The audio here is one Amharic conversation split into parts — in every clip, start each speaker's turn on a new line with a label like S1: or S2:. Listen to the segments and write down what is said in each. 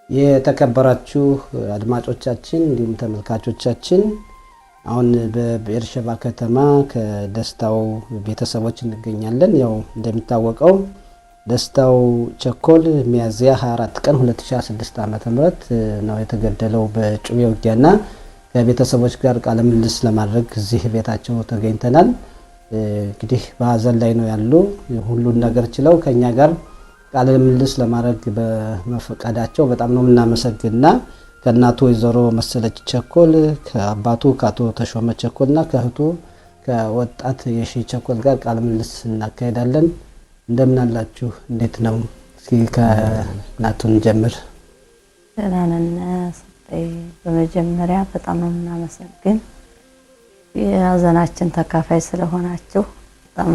S1: የተከበራችሁ አድማጮቻችን እንዲሁም ተመልካቾቻችን አሁን በቤርሸባ ከተማ ከደስታው ቤተሰቦች እንገኛለን። ያው እንደሚታወቀው ደስታው ቸኮል ሚያዝያ 24 ቀን 2016 ዓ.ም ነው የተገደለው በጩቤ ውጊያና ከቤተሰቦች ጋር ቃለ ምልልስ ለማድረግ እዚህ ቤታቸው ተገኝተናል። እንግዲህ በሀዘን ላይ ነው ያሉ። ሁሉን ነገር ችለው ከኛ ጋር ቃለ ምልልስ ለማድረግ በመፈቀዳቸው በጣም ነው የምናመሰግንና ከእናቱ ወይዘሮ መሰለች ቸኮል ከአባቱ ከአቶ ተሾመ ቸኮልና ከእህቱ ከወጣት የሺ ቸኮል ጋር ቃለ ምልልስ እናካሄዳለን። እንደምን አላችሁ? እንዴት ነው? እስኪ ከእናቱን ጀምር።
S2: ደህና ነን። በመጀመሪያ በጣም ነው የምናመሰግን የሀዘናችን ተካፋይ ስለሆናችሁ። በጣም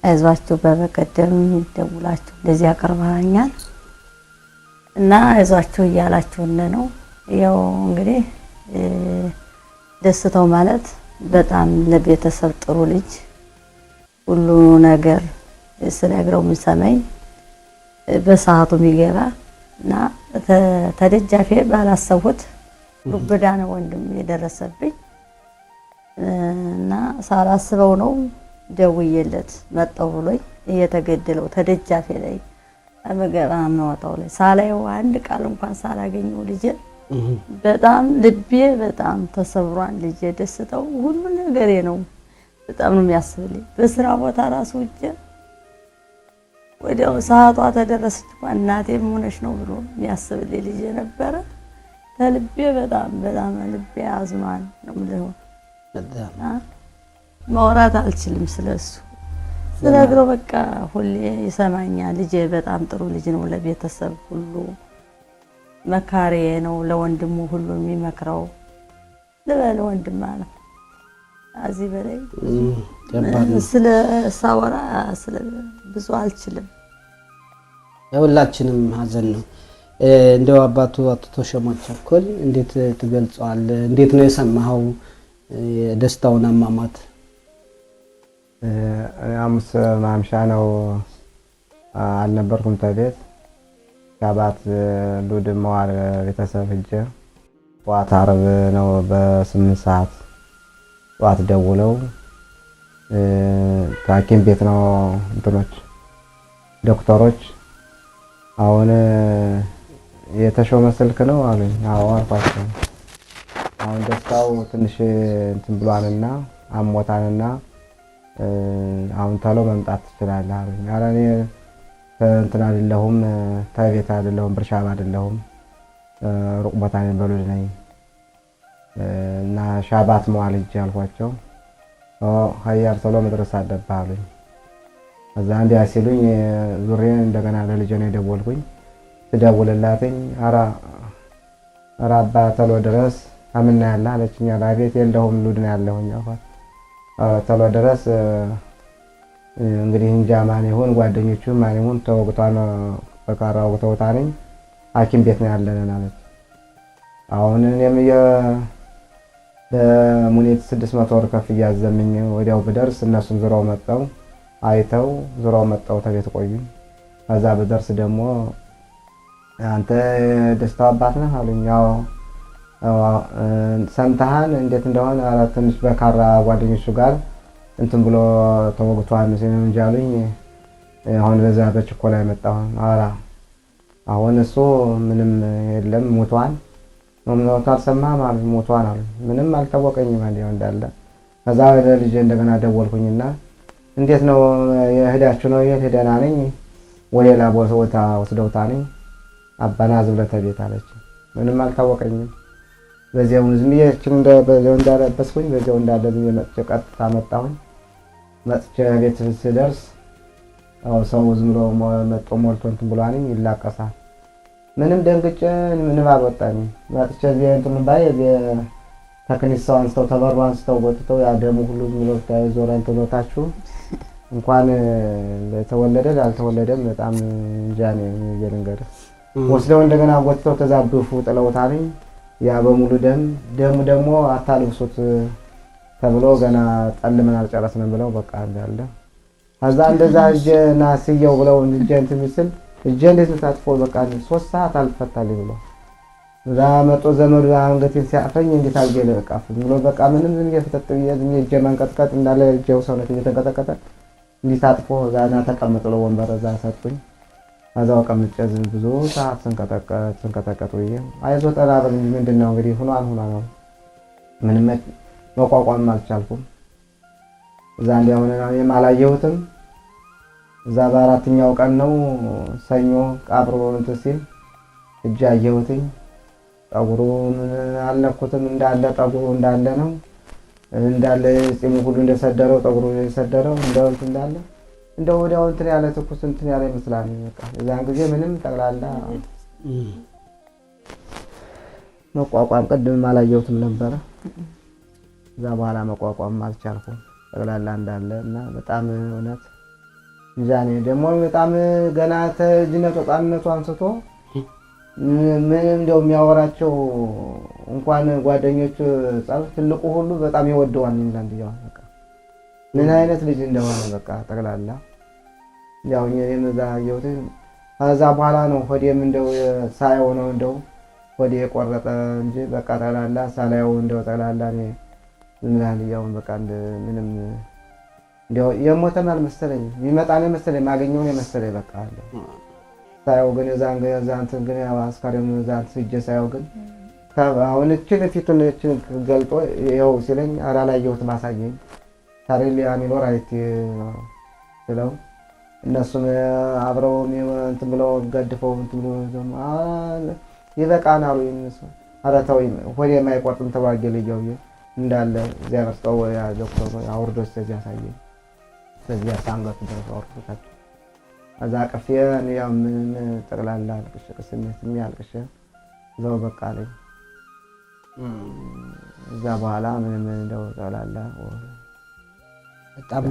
S2: አይዟችሁ። በበቀደም ደውላችሁ እንደዚህ አቀርባኛል እና አይዟችሁ እያላችሁን ነው። ያው እንግዲህ ደስታው ማለት በጣም ለቤተሰብ ጥሩ ልጅ ሁሉ ነገር ስለነገረው የሚሰማኝ በሰዓቱ የሚገባ እና ተደጃፌ ባላሰቡት ሩብዳ ነው ወንድም የደረሰብኝ እና ሳላስበው ነው ደውዬለት መጣው ብሎኝ እየተገደለው ተደጃፌ ላይ አመገባ ማወጣው ላይ ሳላየው አንድ ቃል እንኳን ሳላገኘው ልጄ በጣም ልቤ በጣም ተሰብሯል። ልጄ ደስታው ሁሉ ነገሬ ነው። በጣም ነው የሚያስብልኝ። በስራ ቦታ ራሱ እጄ ወዲያው ሰዓቷ ተደረሰች እናቴ ምን ሆነሽ ነው ብሎ የሚያስብልኝ ልጄ ነበረ። ተልቤ በጣም በጣም ልቤ አዝኗል ነው የምለው። ማውራት አልችልም ስለሱ ስለነገረው በቃ ሁሌ ይሰማኛል። ልጄ በጣም ጥሩ ልጅ ነው። ለቤተሰብ ሁሉ መካሪ ነው። ለወንድሙ ሁሉ የሚመክረው ለበለ ወንድም ነው። እዚህ በላይ ስለ ሳወራ ስለ ብዙ አልችልም።
S1: የሁላችንም ሀዘን ነው። እንደው አባቱ አቶ ተሾመ ቸኮል እንዴት ትገልጸዋል? እንዴት ነው የሰማኸው የደስታውን አሟሟት?
S3: ሐሙስ ማምሻ ነው አልነበርኩም ተቤት ከባት ሉድ መዋል ቤተሰብ ሂጄ ጠዋት ዓርብ ነው በ8 ሰዓት ጠዋት ደውለው ሐኪም ቤት ነው እንትኖች ዶክተሮች አሁን የተሾመ ስልክ ነው አሉኝ። አዎ አልኳቸው። አሁን ደስታው ትንሽ እንትን ብሏልና አሞታልና አሁን ታሎ መምጣት ትችላለህ አሉኝ። ኧረ እኔ እንትን አይደለሁም ተቤት አይደለሁም ብርሻም አይደለሁም ሩቅ ቦታ ነኝ በሉድ ነኝ እና ሻባት መዋል ሂጅ አልኳቸው። ሀያር ሰሎ መድረስ አለብህ አሉኝ። እዛ እንዲያ ሲሉኝ ዙሬ እንደገና ለልጄ ነው የደወልኩኝ። ስደውልላትኝ ኧረ አባ ተሎ ድረስ አምና ያለ አለችኝ። አቤት የለሁም ሉድ ነው ያለሁኝ አልኳት። ተሎ ድረስ እንግዲህ እንጃ ማን ይሁን ጓደኞቹ ማን ይሁን ተወግቷን በካራው ተውታነኝ ሐኪም ቤት ነው ያለነን አለች። አሁን እኔም በሙኒት 600 ወር ከፍ ያዘምኝ ወዲያው ብደርስ እነሱም ዝራው መጣው አይተው ዝራው መጣው ተቤት ቆዩኝ። ከዛ ብደርስ ደግሞ አንተ ደስታው አባት ነህ አሉኝ። ያው ሰምተሃን እንዴት እንደሆነ ኧረ ትንሽ በካራ ጓደኞቹ ጋር እንትን ብሎ ተወግቷን እንጂ አሉኝ። አሁን በዛ በችኮላ መጣሁ። ኧረ አሁን እሱ ምንም የለም ሞቷን ነው ታልሰማህም አሉኝ። ሞቷን አሉኝ። ምንም አልታወቀኝም አንዴው እንዳለ። ከዛ ወደ ልጄ እንደገና ደወልኩኝና እንዴት ነው የሄዳችሁ ነው? የሄደና ነኝ ወሌላ ቦታ ወስደውታነኝ አባና ዝብለተ ቤት አለች። ምንም አልታወቀኝም። በዚያው ዝም ብዬ እንደ በዚያው እንዳለበስኩኝ በዚያው እንዳለ ዝም መጥቼ ቀጥታ መጣሁኝ። መጥቼ ቤት ስደርስ አው ሰው ዝም ብሎ መጥቶ ሞልቶ እንትን ብሏልኝ ይላቀሳል። ምንም ደንግጬ ምንም አልወጣኝም። መጥቼ እዚህ እንትን ባይ ተክኒሳው አንስተው ተበሩ አንስተው ወጥተው ያ ደሙ ሁሉ ዝም ብሎ ዞረ እንትን ወጣችሁ እንኳን ለተወለደ አልተወለደም በጣም እንጃኔ የልንገር ወስደው እንደገና ወጥተው ተዛብፉ ጥለውታልኝ። ያ በሙሉ ደሙ ደግሞ አታልብሱት ተብሎ ገና ጠልመን አልጨረስንም ብለው በቃ እንዳለ ከዛ እንደዛ እጄና ሲየው ብለው እንጀንት ምስል እጄ እንዴት ታጥፎ በቃ 3 ሰዓት አልፈታልኝ ብሎ እዛ መጦ ዘመዱ አንገቴን ሲያፈኝ እንዴት አድርጌ ለቃፍ ብሎ በቃ ምንም ዝም እየፈጠጥ ዝም እጄ መንቀጥቀጥ እንዳለ እጄው ሰውነት እየተንቀጠቀጠ እንዴት ታጥፎ ዛና ተቀመጠ ወንበር እዛ ሰጡኝ። አዛው ቀምጬ ብዙ ሰዓት ስንቀጠቀጥ ወይ አይዞህ ጠና በል እንጂ ምንድነው እንግዲህ ሆኗል ነው ምንም መቋቋም አልቻልኩም። እዛ እንዲያውና የማላየሁትም እዛ በአራተኛው ቀን ነው ሰኞ ቀብሮ እንትን ሲል እጅ አየሁትኝ። ጠጉሩን አልነኩትም እንዳለ ጠጉሩ እንዳለ ነው እንዳለ ጺሙ ሁሉ እንደሰደረው ጠጉሩ እንደሰደረው እንዳለ እንደው ወዲያው እንትን ያለ ትኩስ እንትን ያለ ይመስላል። በቃ እዛን ጊዜ ምንም ጠቅላላ መቋቋም ቅድም አላየሁትም ነበር። እዛ በኋላ መቋቋም አልቻልኩም ጠቅላላ እንዳለ እና በጣም እውነት ጃኔ ደግሞ በጣም ገና ተጅነቱ ጣንነቱ አንስቶ ምንም እንደው የሚያወራቸው እንኳን ጓደኞቹ ጻፍ ትልቁ ሁሉ በጣም ይወደዋል እንደው በቃ ምን አይነት ልጅ እንደሆነ በቃ ጠቅላላ ያው እዛ ያየሁት ከዛ በኋላ ነው ሆዴም እንደው ሳይው ነው እንደው ሆዴ የቆረጠ እንጂ በቃ ጠቅላላ ሳላየው እንደው ጠቅላላ ነው ምን ያው በቃ ምንም እንደው የሞተም አልመሰለኝ ይመጣ ነው መሰለኝ ማገኘው ነው መሰለኝ በቃ ሳይው ግን እዛን ግን ያው አስካሪም እዛን ስጄ ሳይው ግን አሁን እችን ፊቱን እችን ገልጦ ይኸው ሲለኝ አላላየሁት ማሳየኝ ታሪል ያሚኖር አይት ስለው እነሱም አብረው እንትን ብለው ገድፈው እንትን ብለው ይበቃናል ይነሱ አራታው ሆዴ የማይቆርጥም ተባገ ልጅው እንዳለ እዚያ መስጠው ያ ዶክተር አውርዶ ስለዚህ ያሳየኝ ስለዚህ ያሳንገቱ ድረስ አውርዶታል። አዛ ቀፊያ ያው ምን ጠቅላላ ስሜት የሚያልቅሽ ዘው በቃ ላይ እዛ በኋላ ምንም እንደው ጠቅላላ
S1: በጣም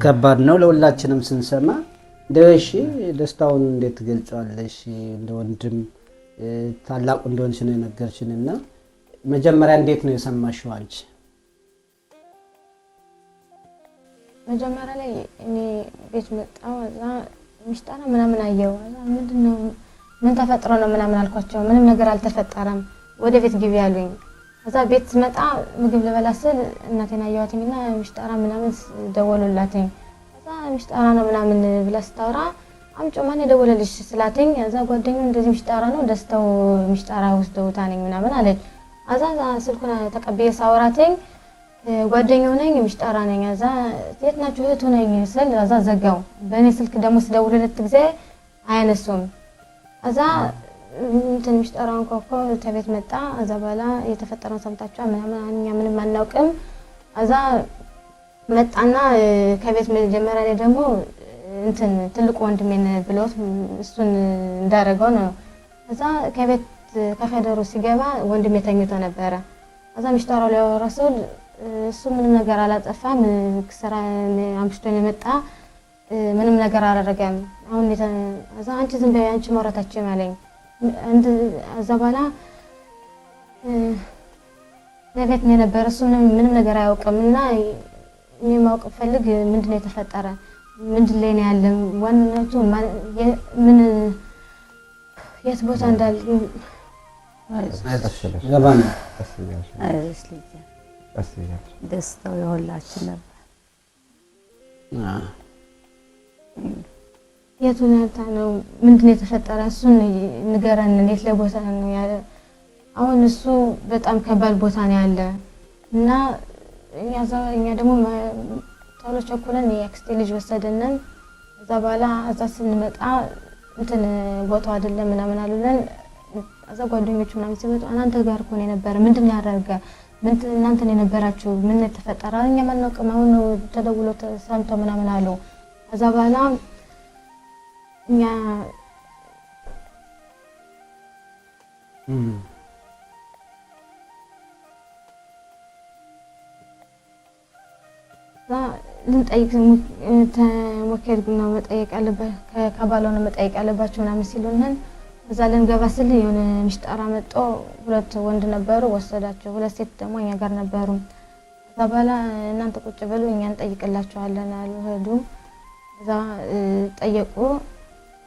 S1: ከባድ ነው ለሁላችንም ስንሰማ። እንደሽ ደስታውን እንዴት ትገልጫለሽ? እንደ ወንድም ታላቁ እንደሆንሽ ነው የነገርሽንና መጀመሪያ እንዴት ነው የሰማሽው አንቺ?
S4: መጀመሪያ ላይ እኔ ቤት መጣሁ እዛ ሚስጣራ ምናምን አየሁ። ምንድነው ምን ተፈጥሮ ነው ምናምን አልኳቸው። ምንም ነገር አልተፈጠረም ወደ ቤት ግቢ ያሉኝ። እዛ ቤት መጣ ምግብ ልበላ ስል እናቴን አየኋትኝና ሚስጣራ ምናምን ደወሉላትኝ። እዛ ሚስጣራ ነው ምናምን ብላ ስታወራ አምጮ ማን የደወለልሽ ስላትኝ እዛ ጓደኛው እንደዚህ ሚስጣራ ነው ደስተው ሚስጣራ ወስደውታኝ ምናምን አለኝ። እዛ ስልኩን ተቀበየ ሳወራትኝ ጓደኛው ነኝ ሚስጣራ ነኝ። እዛ የት ናችሁ እህቱ ነኝ ስል እዛ ዘጋው። በእኔ ስልክ ደግሞ ስደውልለት ጊዜ አያነሱም። እዛ እንትን ሚስጣራውን ኮኮ ተቤት መጣ። እዛ በኋላ የተፈጠረውን ሰምታችኋል ምናምን እኛ ምንም አናውቅም። እዛ መጣና ከቤት መጀመሪያ ላይ ደግሞ እንትን ትልቁ ወንድሜን ብሎት እሱን እንዳረገው ነው። እዛ ከቤት ከፈደሩ ሲገባ ወንድሜ ተኝቶ ነበረ። እዛ ሚስጣራው ሊያወራው እሱ ምንም ነገር አላጠፋም። ስራ አምሽቶ የመጣ ምንም ነገር አላደረገም። አሁን እዛ አንቺ ዝም በይ አንቺ ማውራታችን አለኝ። እዛ በኋላ ለቤት ነው የነበረ እሱ ምንም ነገር አያውቅም። እና እኔ ማወቅ ፈልግ ምንድነው የተፈጠረ ምንድን ላይ ነው ያለ ዋናነቱ ምን የት ቦታ እንዳለ
S1: ገባን።
S2: ደስታው የሁላችን ነበር።
S4: የቱን ያታ ነው ምንድነው የተፈጠረ እሱን ንገረን እንዴት ለቦታ ነው ያለ። አሁን እሱ በጣም ከባድ ቦታ ነው ያለ እና እኛ ደግሞ ቶሎ ቸኩለን የአክስቴ ልጅ ወሰደንን። እዛ በኋላ እዛ ስንመጣ እንትን ቦታው አይደለም ምናምን አሉልን። እዛ ጓደኞቹ ምናምን ሲመጡ እናንተ ጋር እኮ ነው የነበረ ምንድን ያደረገ እናንተ ነው የነበራችሁ ምን ተፈጠረ? እኛ ማንነውቅም አሁን ተደውሎ ሰምቶ ምናምን አሉ። እዛ በኋላ እኛ ልንጠይቅ ሞከር ነው መጠየቅ አለበት ከባለው ነው መጠየቅ አለባችሁ ምናምን ሲሉንን እዛ ልንገባ ስል የሆነ ሚስጣራ መጥቶ ሁለት ወንድ ነበሩ ወሰዳቸው። ሁለት ሴት ደግሞ እኛ ጋር ነበሩ። እዛ በኋላ እናንተ ቁጭ በሉ እኛ እንጠይቅላችኋለን አሉ። ሄዱ እዛ ጠየቁ።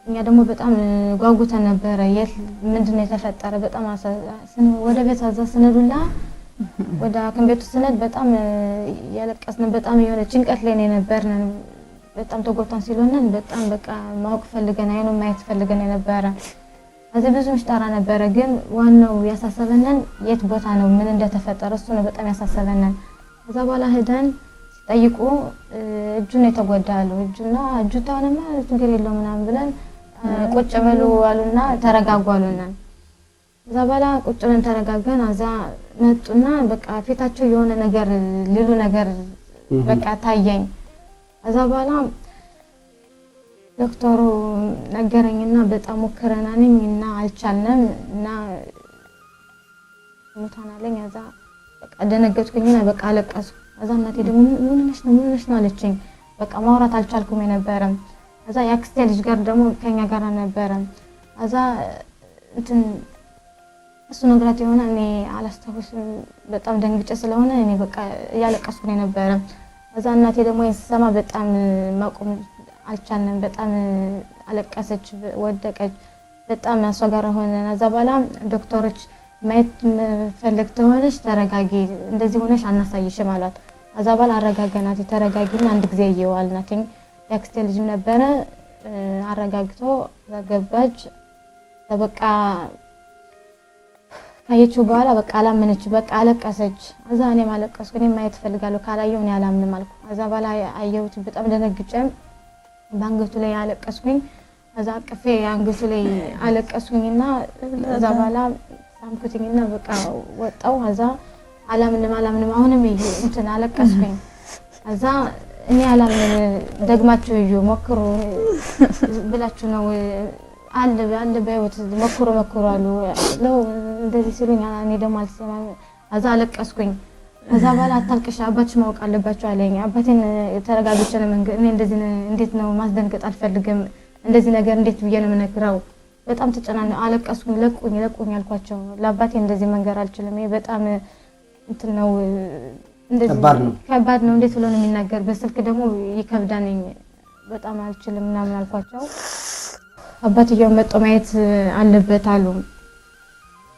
S4: እኛ ደግሞ በጣም ጓጉተን ነበረ። የት ምንድነው የተፈጠረ? በጣም ወደ ቤት አዛ ስንዱላ ወደ ሐኪም ቤቱ ስንሄድ በጣም ያለቀስን፣ በጣም የሆነ ጭንቀት ላይ ነበርን። በጣም ተጎድተን ሲሉን በጣም በቃ ማወቅ ፈልገን አይኑን ማየት ፈልገን ነበረ። እዚህ ብዙ ምሽጣራ ነበረ፣ ግን ዋናው ያሳሰበንን የት ቦታ ነው ምን እንደተፈጠረ እሱ ነው በጣም ያሳሰበንን። ከዛ በኋላ ሄደን ሲጠይቁ እጁን የተጎዳሉ እጁ ታውንማ ችግር የለው ምናምን ብለን ቁጭ በሉ አሉና ተረጋጉ አሉና ከዛ በኋላ ቁጭ ብለን ተረጋጋን። አዛ መጡና በቃ ፊታቸው የሆነ ነገር ሊሉ ነገር በቃ ታየኝ። ከዛ በኋላ ዶክተሩ ነገረኝና በጣም ሞክረናንና አልቻልንም እና ሞታናለኝ። አዛ በቃ ደነገጥኩኝና በቃ አለቀስኩ። አዛ እናቴ ደግሞ ምን ሆነሽ ነው አለችኝ። በቃ ማውራት አልቻልኩም የነበረ። አዛ ያክስቴ ልጅ ጋር ደግሞ ከኛ ጋር ነበረ። አዛ እንትን እሱ ነግራት የሆነ እኔ አላስታውስም በጣም ደንግጬ ስለሆነ እኔ በቃ ያለቀስኩ ነው የነበረ። አዛ እናቴ ደግሞ የሰማ በጣም ማቆም አልቻልንም። በጣም አለቀሰች፣ ወደቀች፣ በጣም አስዋጋራ ሆነ። አዛ በኋላ ዶክተሮች ማየት ፈልግ ተሆነሽ ተረጋጊ፣ እንደዚህ ሆነሽ አናሳይሽም አሏት። አዛ በኋላ አረጋጋናት። ተረጋጊና አንድ ጊዜ ይየዋልናትኝ ያክስቴ ልጅም ነበረ አረጋግቶ ገባች። በቃ ካየችው በኋላ በቃ አላመነች፣ በቃ አለቀሰች። አዛ እኔ ማለቀስኩ፣ እኔ ማየት ፈልጋለሁ፣ ካላየው እኔ አላምንም አልኩ። አዛ በኋላ አየሁት፣ በጣም ደነግጬ ባንገቱ ላይ አለቀስኩኝ። አዛ አቅፌ አንገቱ ላይ አለቀስኩኝና አዛ በኋላ ሳምኩትኝና በቃ ወጣው። አዛ አላምንም አሁንም እንትን አለቀስኩኝ። አዛ እኔ አላምንም ደግማችሁ እዩ ሞክሩ ብላችሁ ነው አለ በህይወት ሞክሩ አሉ ነው እንደዚህ ሲሉኝ እኔ ደግሞ አልሰማም። አዛ አለቀስኩኝ። አዛ በኋላ አታልቅሽ አባትሽ ማወቅ አለባችሁ አለኝ። አባቴን ተረጋግቼ ነው እኔ እንደዚህ እንዴት ነው ማስደንገጥ አልፈልግም፣ እንደዚህ ነገር እንዴት ብዬ ነው የምነግረው? በጣም ተጨናነኩ፣ አለቀስኩኝ። ለቁኝ አልኳቸው። ለአባቴ እንደዚህ መንገር አልችልም፣ ይሄ በጣም እንትን ነው፣ እንደዚህ ከባድ ነው፣ እንዴት ብሎ ነው የሚናገር? በስልክ ደግሞ ይከብዳልኝ፣ በጣም አልችልም ምናምን አልኳቸው። አባትየው መጥቶ ማየት አለበት አሉ።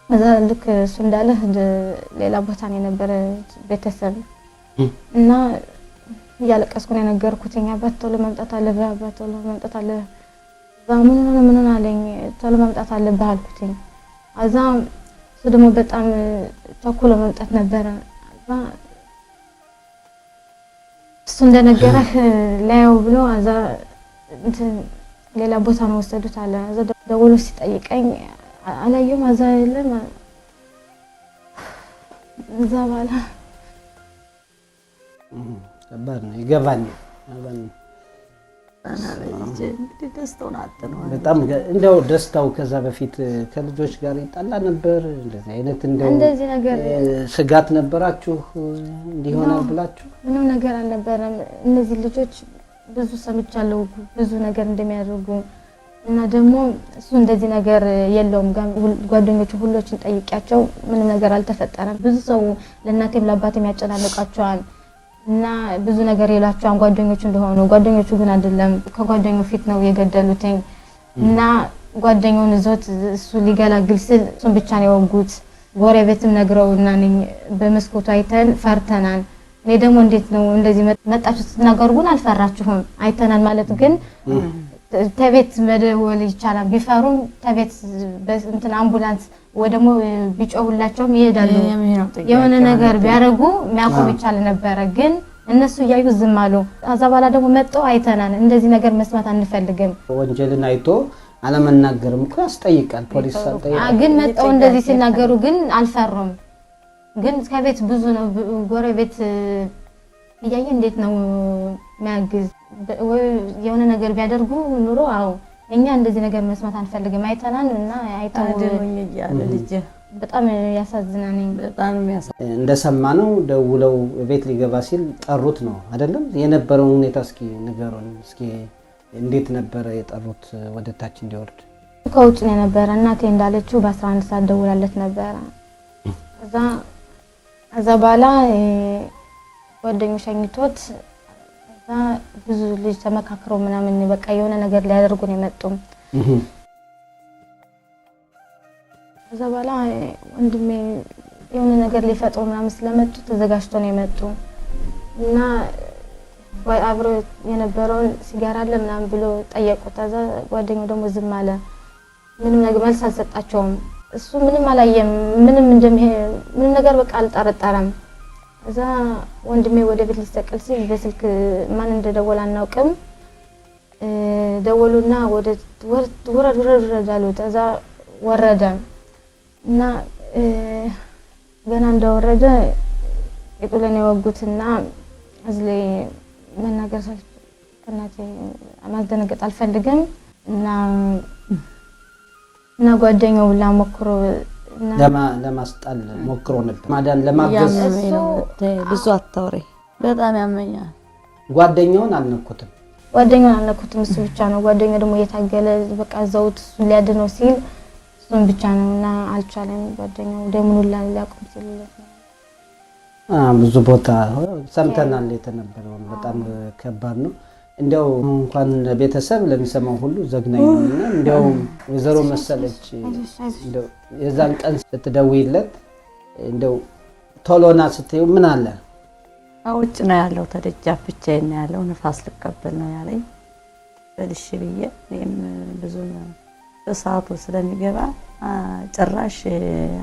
S4: እዛ ልክ እሱ እንዳለ ሌላ ቦታ ነው የነበረ ቤተሰብ እና እያለቀስኩ ነው የነገርኩትኝ። አባት ቶሎ መምጣት አለብህ፣ አባት ቶሎ መምጣት አለብህ። ምን አለኝ፣ ቶሎ መምጣት አለብህ አልኩትኝ። አዛ እሱ ደግሞ በጣም ቸኩሎ መምጣት ነበረ። አዛ እሱ እንደነገረህ ላየው ብሎ አዛ እንትን ሌላ ቦታ ነው ወሰዱት አለ። አዛ ደውሎ ሲጠይቀኝ አላየሁም፣ አዛ የለም። እዛ በኋላ
S1: ከባድ ነው፣ ይገባል።
S2: ደስታውን አጥነው
S1: በጣም እንደው ደስታው ከዛ በፊት ከልጆች ጋር ይጣላ ነበር። እንደዚህ አይነት
S4: እንደዚህ ነገር
S1: ስጋት ነበራችሁ እንዲሆናል ብላችሁ?
S4: ምንም ነገር አልነበረም። እነዚህ ልጆች ብዙ ሰምቻለሁ ብዙ ነገር እንደሚያደርጉ እና ደግሞ እሱ እንደዚህ ነገር የለውም። ጓደኞቹ ሁሎችን ጠይቂያቸው ምንም ነገር አልተፈጠረም። ብዙ ሰው ለእናቴም ለአባቴም ያጨናነቃቸዋል እና ብዙ ነገር ይላቸዋል ጓደኞቹ እንደሆኑ። ጓደኞቹ ግን አይደለም፣ ከጓደኛው ፊት ነው የገደሉትኝ እና ጓደኛውን ይዞት እሱ ሊገላግል ስል እሱን ብቻ ነው የወጉት። ጎረቤትም ነግረውና ነኝ በመስኮቱ አይተን ፈርተናል። እኔ ደግሞ እንዴት ነው እንደዚህ መጣችሁ ስትናገሩ ግን አልፈራችሁም? አይተናል ማለት ግን ተቤት መደወል ይቻላል። ቢፈሩም ተቤት እንትን አምቡላንስ ወይ ደግሞ ቢጮሁላቸውም ይሄዳሉ። የሆነ ነገር ቢያረጉ የሚያቆም ይቻል ነበረ፣ ግን እነሱ እያዩ ዝም አሉ። ከዛ በኋላ ደግሞ መጥተው አይተናል፣ እንደዚህ ነገር መስማት አንፈልግም።
S1: ወንጀልን አይቶ አለመናገርም እኮ ያስጠይቃል። ፖሊስ ያስጠይቃል።
S4: ግን መጥተው እንደዚህ ሲናገሩ ግን አልፈሩም። ግን ከቤት ብዙ ነው ጎረቤት እያየ እንዴት ነው የሚያግዝ? ወይ የሆነ ነገር ቢያደርጉ ኑሮ አው እኛ እንደዚህ ነገር መስማት አንፈልግም፣ አይተናል እና አይተው
S2: ልጅ
S4: በጣም ያሳዝናል።
S2: በጣም
S1: እንደሰማነው ደውለው ቤት ሊገባ ሲል ጠሩት ነው አይደለም? የነበረውን ሁኔታ እስኪ ንገሩን። እስኪ እንዴት ነበረ የጠሩት ወደ ታች እንዲወርድ?
S4: ከውጭ ነው የነበረ። እናቴ እንዳለችው በ11 ሰዓት ደውላለት ነበረ። እዛ በኋላ ጓደኞች ሸኝቶት እዛ ብዙ ልጅ ተመካክረው ምናምን በቃ የሆነ ነገር ሊያደርጉ ነው የመጡም። ከዛ በኋላ ወንድሜ የሆነ ነገር ሊፈጥሩ ምናምን ስለመጡ ተዘጋጅቶ ነው የመጡ እና አብሮ የነበረውን ሲጋራ አለ ምናምን ብሎ ጠየቁት። ከዛ ጓደኛው ደግሞ ዝም አለ። ምንም ነገር መልስ አልሰጣቸውም። እሱ ምንም አላየም። ምንም ነገር በቃ አልጠረጠረም። ከዛ ወንድሜ ወደ ቤት ሊሰቀል ሲል በስልክ ማን እንደደወለ አናውቅም። ደወሉና ወረድ አሉት። ከዛ ወረደ እና ገና እንደወረደ የጡለን የወጉትና እዚህ ላይ መናገር ከእናቴ ማስደነገጥ አልፈልግም እና ጓደኛው ሁላ ሞክሮ
S1: ለማስጣል ሞክሮ ነበር ማዳን ለማገዝ።
S2: ብዙ አታውሪ፣ በጣም ያመኛል።
S1: ጓደኛውን አልነኩትም።
S4: እሱ ብቻ ነው። ጓደኛው ደግሞ እየታገለ በቃ ዘውት እሱ ሊያድነው ሲል እሱን ብቻ ነው እና አልቻለም። ጓደኛው ደሙን ሁላ ሊያቆም ሲል
S1: ብዙ ቦታ ሰምተናል የተነበረው። በጣም ከባድ ነው። እንዲያው እንኳን ቤተሰብ ለሚሰማው ሁሉ ዘግናኝ ነውና እንዲያው ወይዘሮ መሰለች እንዲያው የዛን ቀን ስትደውይለት እንዲያው ቶሎና ስትይው ምን አለ?
S2: ውጭ ነው ያለው፣ ተደጃፍ ብቻዬን ነው ያለው፣ ንፋስ ልቀበል ነው ያለኝ። በልሽ ብዬ እኔም ብዙ በሰዓቱ ስለሚገባ ጭራሽ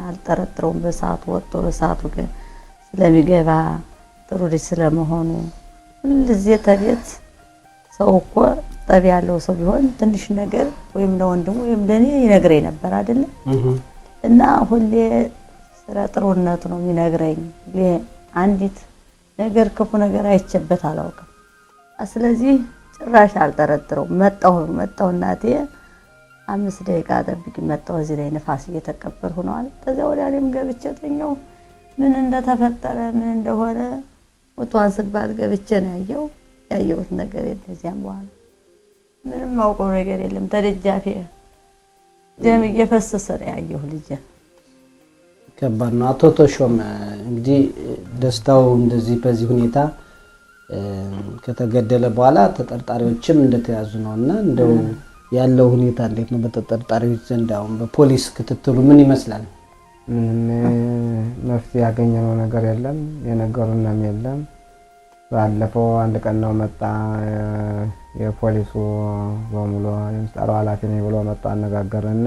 S2: አልጠረጥረውም። በሰዓቱ ወጥቶ በሰዓቱ ግን ስለሚገባ ጥሩ ልጅ ስለመሆኑ ሁልጊዜ ተቤት ሰው እኮ ጠብ ያለው ሰው ቢሆን ትንሽ ነገር ወይም ለወንድሙ ወይም ለኔ ይነግረኝ ነበር አይደል? እና ሁሌ ስለ ጥሩነቱ ነው የሚነግረኝ። አንዲት ነገር ክፉ ነገር አይቼበት አላውቅም። ስለዚህ ጭራሽ አልጠረጥረውም። መጣሁ እናቴ 5 ደቂቃ ጠብቂ መጣሁ። እዚህ ላይ ንፋስ እየተቀበልኩ ነው አለ። ከዛ ወዲያ እኔም ገብቼ ተኛሁ። ምን እንደተፈጠረ ምን እንደሆነ ወጥቷን ስባል ገብቼ ነው ያየሁት ነገር የለም። እዚያም በኋላ ምንም ማውቀው ነገር የለም። ተደጃፌ ደም እየፈሰሰ ነው ያየሁ ልጅ።
S1: ከባድ ነው። አቶ ተሾመ እንግዲህ ደስታው እንደዚህ በዚህ ሁኔታ ከተገደለ በኋላ ተጠርጣሪዎችም እንደተያዙ ነውና እንደው ያለው ሁኔታ እንዴት ነው? በተጠርጣሪዎች ዘንድ አሁን በፖሊስ ክትትሉ ምን ይመስላል?
S3: መፍትሄ ያገኘነው ነገር የለም፣ የነገሩንም የለም። ባለፈው አንድ ቀን ነው መጣ የፖሊሱ በሙሉ የምስጠራው ኃላፊ ነኝ ብሎ መጣ አነጋገረና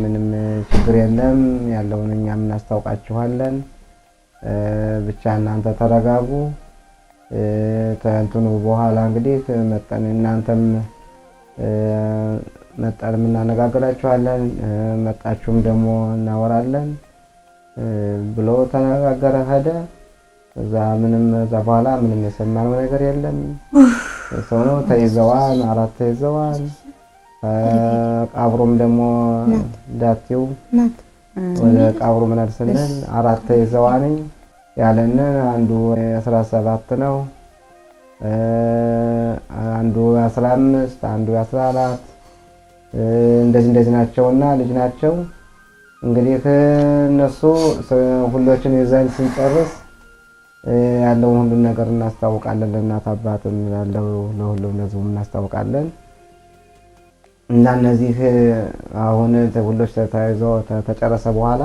S3: ምንም ችግር የለም ያለውን እኛም እናስታውቃችኋለን፣ ብቻ እናንተ ተረጋጉ፣ ተንትኑ በኋላ እንግዲህ መጣን እናንተም መጣን እናነጋግራችኋለን፣ መጣችሁም ደግሞ እናወራለን ብሎ ተነጋገረ ሄደ። እዛ በኋላ ምንም የሰማነው ነገር የለም። ሰው ነው ተይዘዋል፣ 4 ተይዘዋል። ቀብሩም ደግሞ ዳቲው ወደ ቀብሩ ምን አልሰነን 4 ተይዘዋል ያለን። አንዱ 17 ነው፣ አንዱ 15፣ አንዱ 14 እንደዚህ ናቸውና ልጅ ናቸው። እንግዲህ እነሱ ሁሎችን ይዘን ስንጨርስ ያለውን ሁሉን ነገር እናስታውቃለን። ለእናት አባትም ያለው ለሁሉም ለዙም እናስታውቃለን። እና እነዚህ አሁን ሁሎች ተይዞ ተጨረሰ በኋላ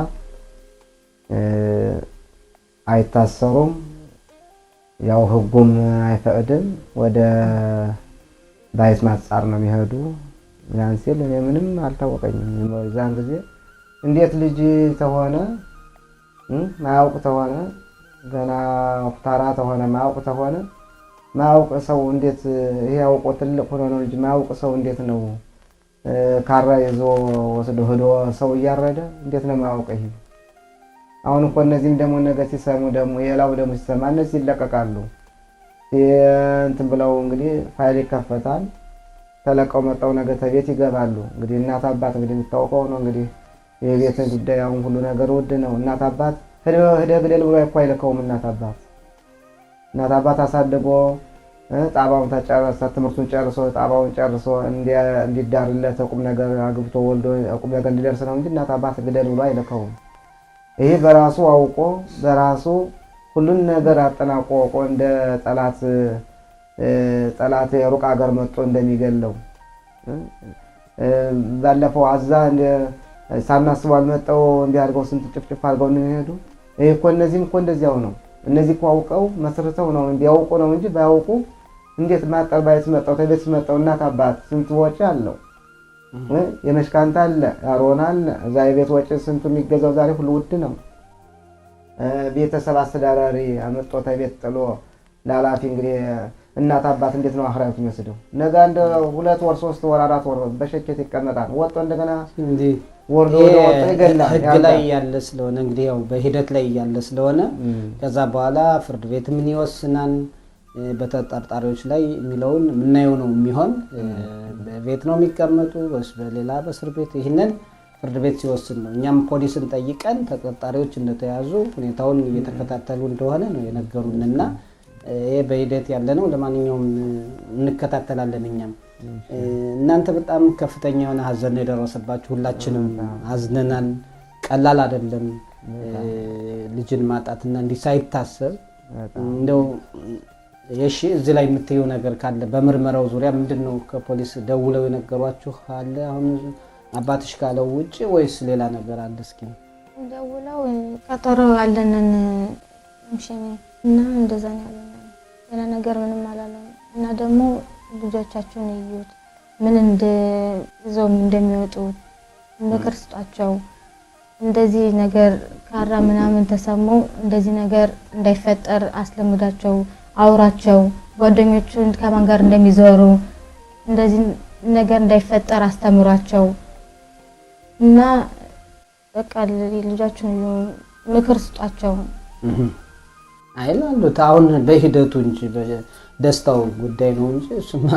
S3: አይታሰሩም። ያው ህጉም አይፈቅድም። ወደ ባይት ማጻር ነው የሚሄዱ። ያን ሲል እኔ ምንም አልታወቀኝም። ዛን ጊዜ እንዴት ልጅ ተሆነ ማያውቅ ተሆነ ገና ፍታራ ተሆነ ማያውቅ ተሆነ ማያውቅ ሰው እንዴት ይሄ አውቆ ትልቅ ሆኖ ነው ልጅ ማያውቅ ሰው እንዴት ነው ካራ ይዞ ወስዶ ሄዶ ሰው እያረደ እንዴት ነው ማያውቅ? ይሄ አሁን እኮ እነዚህም ደግሞ ነገር ሲሰሙ ደግሞ የላው ደግሞ ሲሰማ እነዚህ ይለቀቃሉ። እንትን ብለው እንግዲህ ፋይል ይከፈታል። ተለቀው መጣው ነገር ተቤት ይገባሉ። እንግዲህ እናት አባት እንግዲህ የሚታወቀው ነው እንግዲህ የቤት ጉዳይ አሁን ሁሉ ነገር ውድ ነው። እናት አባት ሄደ ግደል ብሎ አይልከውም። እናት አባት አሳድጎ ጣባውን ተጨረሰ፣ ትምህርቱን ጨርሶ ጣባውን ጨርሶ እንዲዳርለት ቁም ነገር አግብቶ ወልዶ ቁም ነገር እንዲደርስ ነው እንጂ እናት አባት ግደል ብሎ አይልከውም። ይሄ በራሱ አውቆ በራሱ ሁሉን ነገር አጠናቆ እንደ ጠላት የሩቅ ሀገር መጥቶ እንደሚገለው ባለፈው አዛ ሳናስበው አልመጣው እንዲያርገው ስንት ጭፍጭፍ አድርገው ነው የሄዱ። ይሄ እኮ እነዚህም እኮ እንደዚያው ነው። እነዚህ እኮ አውቀው መስርተው ነው እንዲያውቁ ነው እንጂ ባያውቁ እንዴት ማጠር ባይስ መጣው ተቤት መጣው እናት አባት ስንት ወጪ አለው። የመሽካንታ አለ አሮና አለ እዛ የቤት ወጪ ስንቱ የሚገዛው ዛሬ ሁሉ ውድ ነው። ቤተሰብ አስተዳዳሪ አመጣ ተቤት ጥሎ ላላፊ እንግዲህ እናት አባት እንዴት ነው አኽራቱ የሚወስደው? ነገ እንደ 2 ወር 3 ወር 4 ወር በሸኬት ይቀመጣል። ወጥቶ እንደገና
S1: እንዴ
S3: ወርዶ ወጥቶ ይገላል።
S1: ህግ ላይ ያለ ስለሆነ እንግዲህ ያው በሂደት ላይ ያለ ስለሆነ ከዛ በኋላ ፍርድ ቤት ምን ይወስናል በተጠርጣሪዎች ላይ የሚለውን ምናየው ነው የሚሆን። ቤት ነው የሚቀመጡ ወይስ በሌላ በእስር ቤት? ይህንን ፍርድ ቤት ሲወስን ነው። እኛም ፖሊስን ጠይቀን ተጠርጣሪዎች እንደተያዙ ሁኔታውን እየተከታተሉ እንደሆነ ነው የነገሩንና ይሄ በሂደት ያለ ነው። ለማንኛውም እንከታተላለን። እኛም እናንተ በጣም ከፍተኛ የሆነ ሀዘን የደረሰባችሁ ሁላችንም አዝነናል። ቀላል አይደለም ልጅን ማጣትና እንዲህ ሳይታሰብ እንደው የሺ እዚህ ላይ የምትየው ነገር ካለ በምርመራው ዙሪያ ምንድነው ከፖሊስ ደውለው የነገሯችሁ አለ? አሁን አባትሽ ካለው ውጪ ወይስ ሌላ ነገር አለ? እስኪ
S4: ደውለው ቀጠሮ አለንን ምሽኔ እና እንደዛ ነው ያለው። ሌላ ነገር ምንም አላለም። እና ደግሞ ልጆቻቸውን እዩት ምን እንደዛው እንደሚወጡ ምክር ስጧቸው። እንደዚህ ነገር ካራ ምናምን ተሰማው እንደዚህ ነገር እንዳይፈጠር አስለምዳቸው፣ አውራቸው። ጓደኞቹን ከማን ጋር እንደሚዞሩ እንደዚህ ነገር እንዳይፈጠር አስተምሯቸው እና በቃ ልጆቻቸውን ምክር ስጧቸው
S1: አይላሉት። አሁን በሂደቱ እንጂ በደስታው ጉዳይ ነው እንጂ እሱማ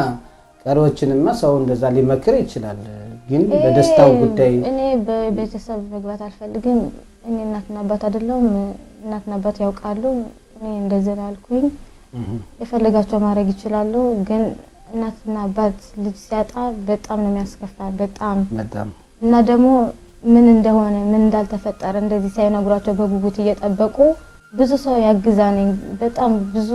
S1: ቀሪዎችንማ ሰው እንደዛ ሊመክር ይችላል። ግን በደስታው ጉዳይ
S4: እኔ በቤተሰብ መግባት አልፈልግም። እኔ እናትና አባት አይደለም፣ እናትና አባት ያውቃሉ። እኔ እንደዚህ ያልኩኝ የፈለጋቸው ማድረግ ይችላሉ። ግን እናትና አባት ልጅ ሲያጣ በጣም ነው የሚያስከፋ በጣም እና ደግሞ ምን እንደሆነ ምን እንዳልተፈጠረ እንደዚህ ሳይነግሯቸው በጉጉት እየጠበቁ ብዙ ሰው ያግዛኝ በጣም ብዙ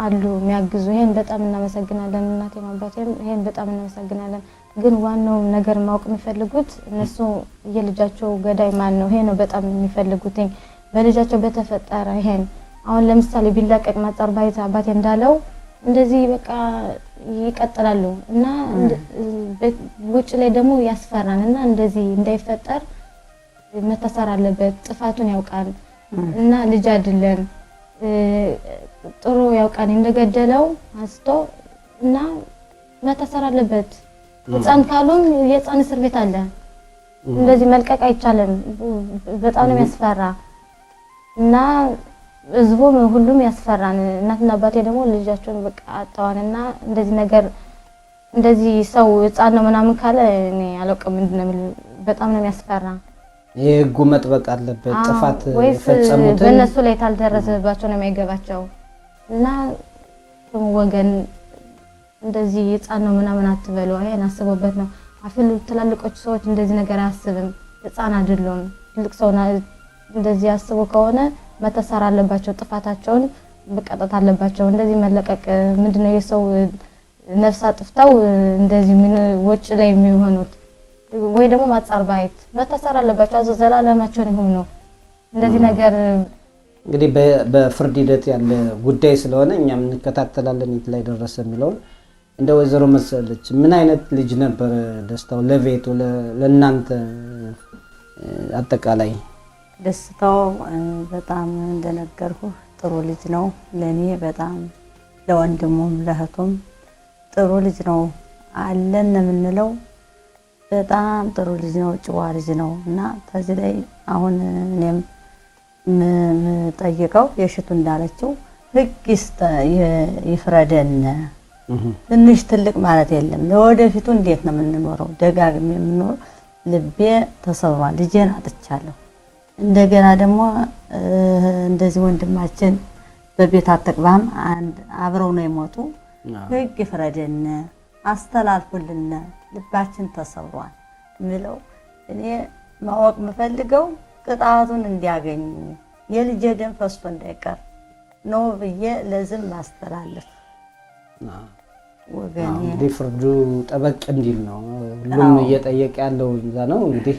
S4: አሉ የሚያግዙ። ይሄን በጣም እናመሰግናለን። እናቴም አባቴም ይሄን በጣም እናመሰግናለን። ግን ዋናው ነገር ማወቅ የሚፈልጉት እነሱ የልጃቸው ገዳይ ማን ነው? ይሄ ነው በጣም የሚፈልጉት። በልጃቸው በተፈጠረ ይሄን አሁን ለምሳሌ ቢላቀቅ ማጣር ባይታ አባቴ እንዳለው እንደዚህ በቃ ይቀጥላሉ እና ውጭ ላይ ደግሞ ያስፈራን እና እንደዚህ እንዳይፈጠር መታሰር አለበት። ጥፋቱን ያውቃል እና ልጅ አይደለም ጥሩ ያውቃል እንደገደለው አንስቶ እና መታሰር አለበት። ህፃን ካሉም የህፃን እስር ቤት አለ። እንደዚህ መልቀቅ አይቻልም። በጣም ነው የሚያስፈራ እና ህዝቡም ሁሉም ያስፈራን። እናትና አባቴ ደግሞ ልጃቸውን በቃ አጣዋንና እንደዚህ ነገር እንደዚህ ሰው ህፃን ነው ምናምን ካለ እኔ አላውቅም ምንድነው በጣም ነው የሚያስፈራ።
S1: የህጉ መጥበቅ አለበት። ጥፋት የፈጸሙትን
S4: በእነሱ ላይ ታልደረሰባቸው ነው የማይገባቸው እና ወገን እንደዚህ ህፃን ነው ምናምን አትበሉ። አይን አስቦበት ነው አፍሉ። ትላልቆች ሰዎች እንደዚህ ነገር አያስብም። ህፃን አይደሉም። ትልቅ ሰው እንደዚህ አስቦ ከሆነ መታሰር አለባቸው። ጥፋታቸውን መቀጣት አለባቸው። እንደዚህ መለቀቅ ምንድነው የሰው ነፍስ አጥፍተው እንደዚህ ምን ወጭ ላይ የሚሆኑት ወይ ደግሞ ማጻር ባይት መታሰር አለባቸው። ዘላለማቸው ነው ነው እንደዚህ ነገር
S1: እንግዲህ በፍርድ ሂደት ያለ ጉዳይ ስለሆነ እኛም እንከታተላለን የት ላይ ደረሰ የሚለው። እንደ ወይዘሮ መሰለች ምን አይነት ልጅ ነበር ደስታው ለቤቱ ለእናንተ አጠቃላይ?
S2: ደስታው በጣም እንደነገርኩ ጥሩ ልጅ ነው። ለኔ በጣም ለወንድሙም ለእህቱም ጥሩ ልጅ ነው አለን የምንለው። በጣም ጥሩ ልጅ ነው፣ ጭዋ ልጅ ነው እና ከዚህ ላይ አሁን እኔም የምጠይቀው የሽቱ እንዳለችው ህግ ይፍረደን። ትንሽ ትልቅ ማለት የለም። ለወደፊቱ እንዴት ነው የምንኖረው? ደጋግሜ የምኖር ልቤ ተሰብሯል። ልጄን አጥቻለሁ። እንደገና ደግሞ እንደዚህ ወንድማችን በቤት አትቅባም አብረው ነው የሞቱ። ህግ ይፍረደን፣ አስተላልፉልን። ልባችን ተሰብሯል ምለው እኔ ማወቅ የምፈልገው ቅጣቱን እንዲያገኙ የልጄ ደም ፈስቶ እንዳይቀር ነው ብዬ ለዝም ማስተላለፍ። ወገኔ
S1: እንግዲህ ፍርዱ ጠበቅ እንዲል ነው ሁሉም እየጠየቀ ያለው እዛ ነው። እንግዲህ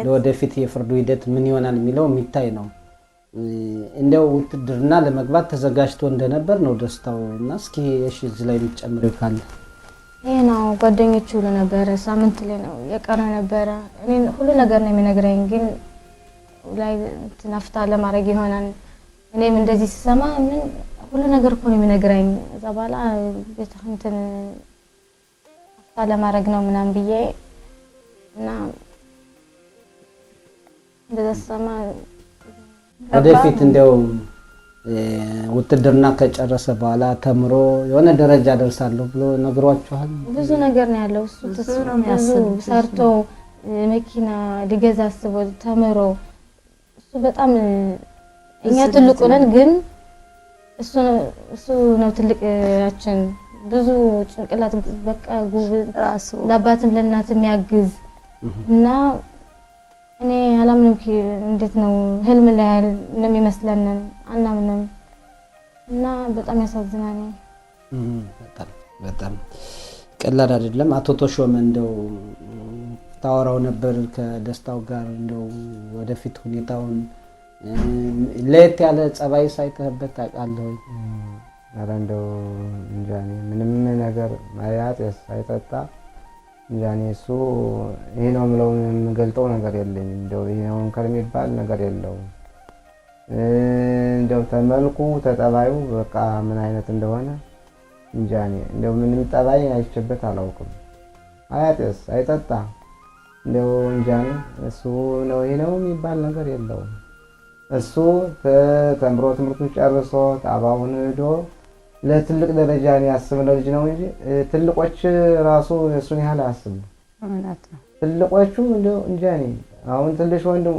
S1: ለወደፊት የፍርዱ ሂደት ምን ይሆናል የሚለው የሚታይ ነው። እንደው ውትድርና ለመግባት ተዘጋጅቶ እንደነበር ነው ደስታው እና እስኪ እሺ እዚህ ላይ የምትጨምሪው ካለ?
S4: ይሄ ነው ጓደኞቹ ሁሉ ነበረ ሳምንት ላይ ነው የቀረ ነበረ። እኔ ሁሉ ነገር ነው የሚነግረኝ ግን ላይ ትናፍታ ለማድረግ ይሆናል። እኔም እንደዚህ ሲሰማ ምን ሁሉ ነገር እኮ ነው የሚነግረኝ። እዛ በኋላ ቤት እንትን አፍታ ለማድረግ ነው ምናምን ብዬ እና እንደዛ ሲሰማ
S1: ወደፊት እንደው ውትድርና ከጨረሰ በኋላ ተምሮ የሆነ ደረጃ ደርሳለሁ ብሎ ነግሯችኋል?
S4: ብዙ ነገር ነው ያለው እሱ ብዙ ሰርቶ መኪና ሊገዛ አስቦ ተምሮ እሱ በጣም እኛ ትልቁ ነን ግን እሱ ነው ትልቃችን። ብዙ ጭንቅላት በቃ ጉብ ራሱ ለአባትም ለእናትም ያግዝ እና እኔ አላምንም እንዴት ነው ህልም ላይ ነው የሚመስለን አናምንም እና በጣም ያሳዝናል።
S1: በጣም ቀላል አይደለም። አቶ ተሾመ እንደው ታወራው ነበር ከደስታው ጋር እንደው ወደፊት ሁኔታውን ለየት ያለ ጸባይ ሳይተህበት ታውቃለህ?
S3: ኧረ እንደው እንጃ እኔ ምንም ነገር ማያጤስ ሳይጠጣ እንጃ እኔ እሱ ይሄ ነው የምለው የምገልጠው ነገር የለኝም። እንደው ይሄ ነው ከሚባል ነገር የለውም። እንደው ተመልኩ ተጠባዩ በቃ ምን አይነት እንደሆነ እንጃ እኔ እንደው ምንም ጠባይ አይቼበት አላውቅም። አያጤስ አይጠጣ እንደው እንጃ እኔ እሱ ነው ይሄ ነው የሚባል ነገር የለውም። እሱ ተምሮ ትምህርቱን ጨርሶ አባውን ሄዶ ለትልቅ ደረጃ ያስብ ለልጅ ነው እንጂ ትልቆች ራሱ እሱን ያህል አያስቡ። ትልቆቹ እንደው እንጃ እኔ አሁን ትንሽ ወንድሙ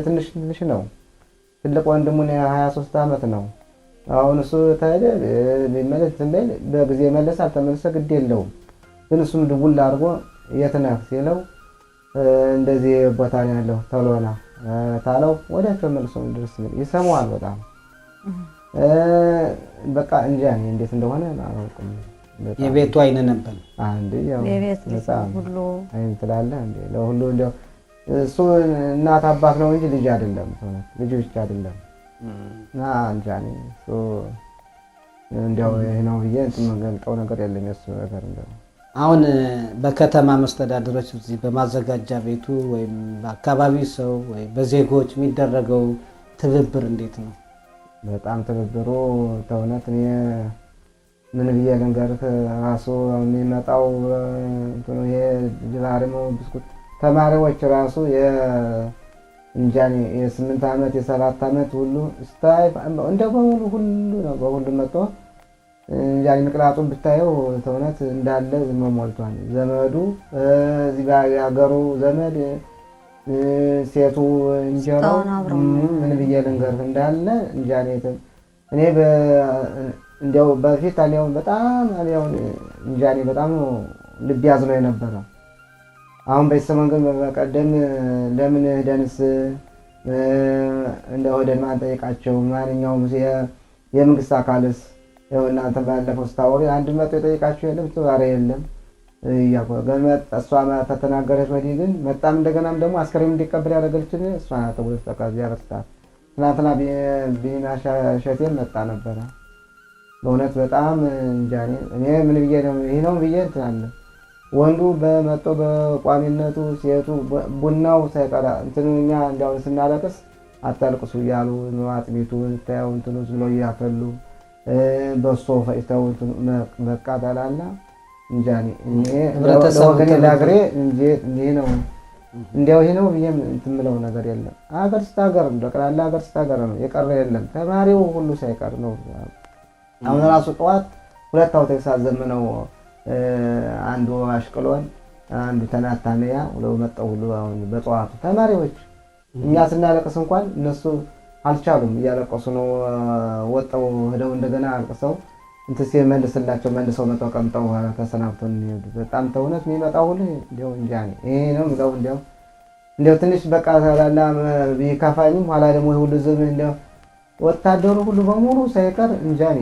S3: ትንሽ ነው። ትልቅ ወንድሙን 23 ዓመት ነው። አሁን እሱ ታዲያ ሊመለስ ትንበል በጊዜ መለስ አልተመለሰ ግድ የለውም። ግን እሱም ድቡል አድርጎ የት ነህ ሲለው እንደዚህ ቦታ ነው ያለው ተሎና ታለው ወዲያቸው መልሶ ድረስ ይሰማዋል። በጣም በቃ እንጃ እኔ እንዴት እንደሆነ አላውቅም።
S1: የቤቱ አይነ ነበር
S3: አንዴ ያው
S2: የቤት ሁሉ
S3: አይን ትላለህ እንዴ ለሁሉ እንደው እሱ እናት አባት ነው እንጂ ልጅ አይደለም። ልጅ ብቻ አይደለም እና እንጃ እኔ እሱ እንደው ይሄ ነው ብዬ የምገልጠው ነገር የለም። የእሱ ነገር እንደው
S1: አሁን በከተማ መስተዳድሮች እዚህ በማዘጋጃ ቤቱ ወይም በአካባቢው ሰው ወይ በዜጎች የሚደረገው ትብብር እንዴት ነው?
S3: በጣም ትብብሩ ተውነት እኔ ምን ብዬ ልንገርህ ራሱ የሚመጣው እንትኑ ይሄ ጅላሪሞ ብስኩት ተማሪዎች ራሱ የእንጃኔ የ8 ዓመት የ7 ዓመት ሁሉ ስታይ እንደው በሙሉ ሁሉ ነው በሁሉ መጥቶ እንጃኔ ምክንያቱም ብታየው ተውነት እንዳለ ዝም ሞልቷል። ዘመዱ እዚህ ጋር ያገሩ ዘመድ ሴቱ እንጀራው ምን ብዬ ልንገርህ እንዳለ እንጃኔ እኔ እንዲያው በፊት አሊያው በጣም አሊያው እንጃኔ በጣም ልብ ያዝነው የነበረ አሁን በሰሞን ግን በቀደም ለምን ሄደንስ እንደው ሄደን ማንጠይቃቸው ማንኛውም የመንግስት አካልስ ያው እናንተ ባለፈው ስታወሪ አንድ መቶ የጠይቃችሁ የለም ተባረ የለም ያው ገመት እሷ ተተናገረች። ወዲህ ግን መጣም እንደገናም ደግሞ አስከሬን እንዲቀበል ያደረገችን እሷ ተብሎ ተቃዚ ያረስታ ትናንትና ቢናሻ ሸቴን መጣ ነበረ። በእውነት በጣም እንጃኔ እኔ ምን ብዬ ነው ይሄ ነው ብዬ እንትን ወንዱ በመጦ በቋሚነቱ ሴቱ ቡናው ሳይቀራ እንትንኛ እንዳው ስናለቅስ አታልቅሱ እያሉ አጥቢቱን ታየው እንትኑ ዝሎ እያፈሉ በሶ ፈይተው መቃጠላና እንጃኔ እኔ ለወገኔ ላግሬ እንጂ ይሄ ነው እንዲያው ይሄ ነው ብዬ እንትምለው ነገር የለም። አገር ስታገር እንደቀላላ አገር ስታገር ነው የቀረ የለም። ተማሪው ሁሉ ሳይቀር ነው። አሁን ራሱ ጠዋት ሁለት አውቶቡስ አዘምነው አንዱ አሽቅሎን አንዱ ተናታነያ ሁሉ መጣው ሁሉ አሁን በጠዋቱ ተማሪዎች እኛ ስናለቅስ እንኳን እነሱ አልቻሉም። እያለቀሱ ነው ወጣው ሄደው እንደገና አልቅሰው እንትስ መልስላቸው መልሰው መጣው ቀምጠው ተሰናብተው ነው። በጣም ተውነት የሚመጣው ሁሉ እንደው እንጃኔ ይሄ ነው እንደው ትንሽ በቃ ታላላ ቢካፋኝም ኋላ ደግሞ ሁሉ ዝም እንደው ወታደሩ ሁሉ በሙሉ ሳይቀር እንጃኔ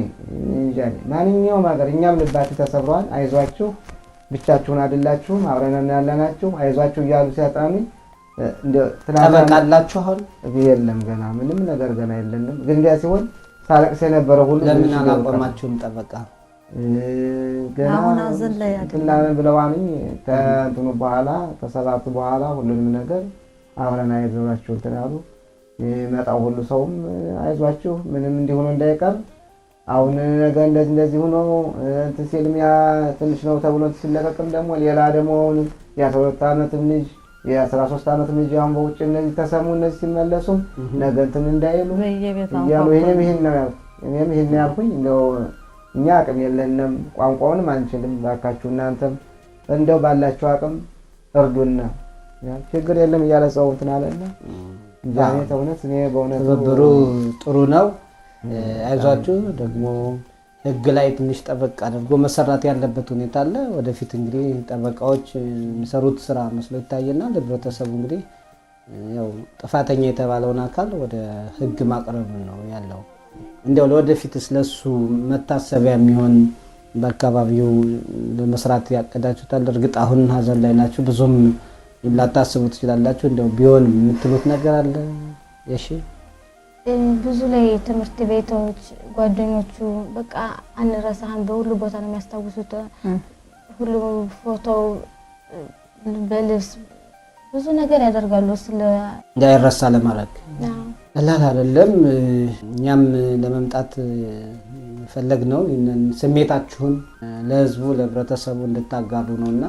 S3: ማንኛውም ሀገር እኛም ልባችሁ ተሰብሯል፣ አይዟችሁ ብቻችሁን አይደላችሁም አብረን ያለናችሁ አይዟችሁ እያሉ ሲያጣኑኝ
S1: ጠበቃላችሁ አሁን
S3: የለም ገና ምንም ነገር ገና የለንም። ግን እንዲያ ሲሆን ሳለቅስ የነበረ ሁሉ
S1: ለምን አላቆማችሁም ጠበቃ?
S3: ገና
S2: አሁን አዘን ላይ
S3: አይደለም ብለዋልኝ ከእንትኑ በኋላ ከሰባቱ በኋላ ሁሉንም ነገር አብረን አይዟችሁ እንትን አሉ። የመጣው ሁሉ ሰውም አይዟችሁ ምንም እንዲሆነ እንዳይቀር አሁን ነገ እንደዚህ ሆኖ እንትን ሲልም ያ ትንሽ ነው ተብሎ ሲለቀቅም ደግሞ ሌላ ደግሞ የ12 ዓመት ልጅ የ13 ዓመት ልጅ አሁን በውጭ እነዚህ ተሰሙ እነዚህ ሲመለሱም ነገ እንትን እንዳይሉ እያሉ እኔም ይሄን ያልኩኝ እንደው እኛ አቅም የለንም ቋንቋውንም አንችልም ባካችሁ እናንተም እንደው ባላችሁ አቅም እርዱና ችግር የለም እያለ ሰው እንትን አለና ጃኔ ተውነት እኔ በእውነት
S1: ትብብሩ ጥሩ ነው። አይዟችሁ ደግሞ ህግ ላይ ትንሽ ጠበቅ አድርጎ መሰራት ያለበት ሁኔታ አለ። ወደፊት እንግዲህ ጠበቃዎች የሚሰሩት ስራ መስሎ ይታየናል። ህብረተሰቡ እንግዲህ ያው ጥፋተኛ የተባለውን አካል ወደ ህግ ማቅረብ ነው ያለው። እንደው ለወደፊት ስለሱ መታሰቢያ የሚሆን በአካባቢው ለመስራት ያቀዳችሁታል? እርግጥ አሁን ሀዘን ላይ ናችሁ፣ ብዙም ላታስቡ ትችላላችሁ። እንደው ቢሆን የምትሉት ነገር አለ? እሺ
S4: ብዙ ላይ ትምህርት ቤቶች ጓደኞቹ በቃ አንረሳህም በሁሉ ቦታ ነው የሚያስታውሱት። ሁሉ ፎቶ በልብስ ብዙ ነገር ያደርጋሉ
S1: እንዳይረሳ ለማድረግ ቀላል አይደለም። እኛም ለመምጣት ፈለግ ነው ስሜታችሁን ለህዝቡ ለህብረተሰቡ እንድታጋሩ ነውና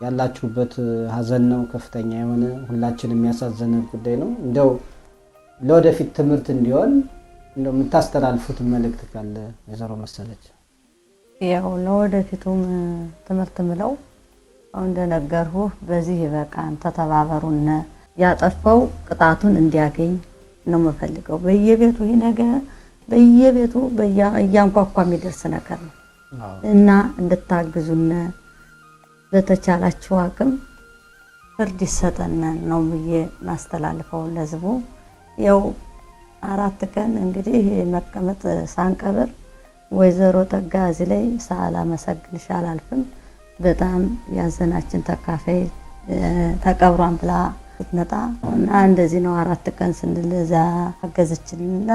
S1: ያላችሁበት ሀዘን ነው ከፍተኛ የሆነ ሁላችንም የሚያሳዝን ጉዳይ ነው። እንደው ለወደፊት ትምህርት እንዲሆን እንደው የምታስተላልፉት መልእክት ካለ ወይዘሮ መሰለች?
S2: ያው ለወደፊቱም ትምህርት ምለው አሁን እንደነገርኩህ በዚህ ይበቃን፣ ተተባበሩና ያጠፋው ቅጣቱን እንዲያገኝ ነው የምፈልገው። በየቤቱ ይሄ ነገር በየቤቱ እያንኳኳ የሚደርስ ነገር ነው እና እንድታግዙና በተቻላችሁ አቅም ፍርድ ይሰጠን ነው ብዬ ማስተላልፈው ለህዝቡ። ያው 4 ቀን እንግዲህ መቀመጥ ሳንቀብር ወይዘሮ ጠጋ እዚህ ላይ ሳላመሰግንሽ አላልፍም። በጣም ያዘናችን ተካፋይ ተቀብሯን ብላ ስትመጣ እና እንደዚህ ነው 4 ቀን ስንል እዛ አገዘችልና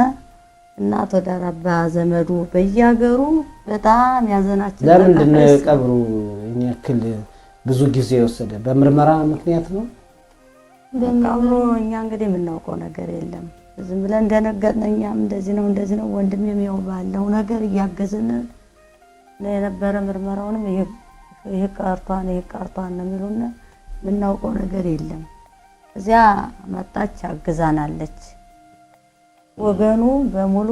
S2: እናት ወደ ረባ ዘመዱ በየሀገሩ በጣም ያዘናችን።
S1: ለምንድን ነው ቀብሩ ያክል ብዙ ጊዜ ወሰደ? በምርመራ ምክንያት ነው
S2: ቀብሩ? እኛ እንግዲህ የምናውቀው ነገር የለም። ዝም ብለን እንደነገጥን እኛም እንደዚህ ነው ወንድሜም ያው ባለው ነገር እያገዝን የነበረ ምርመራውንም ይሄ ቀርቷን ነው የሚሉና የምናውቀው ነገር የለም። እዚያ መጣች አግዛናለች። ወገኑ በሙሉ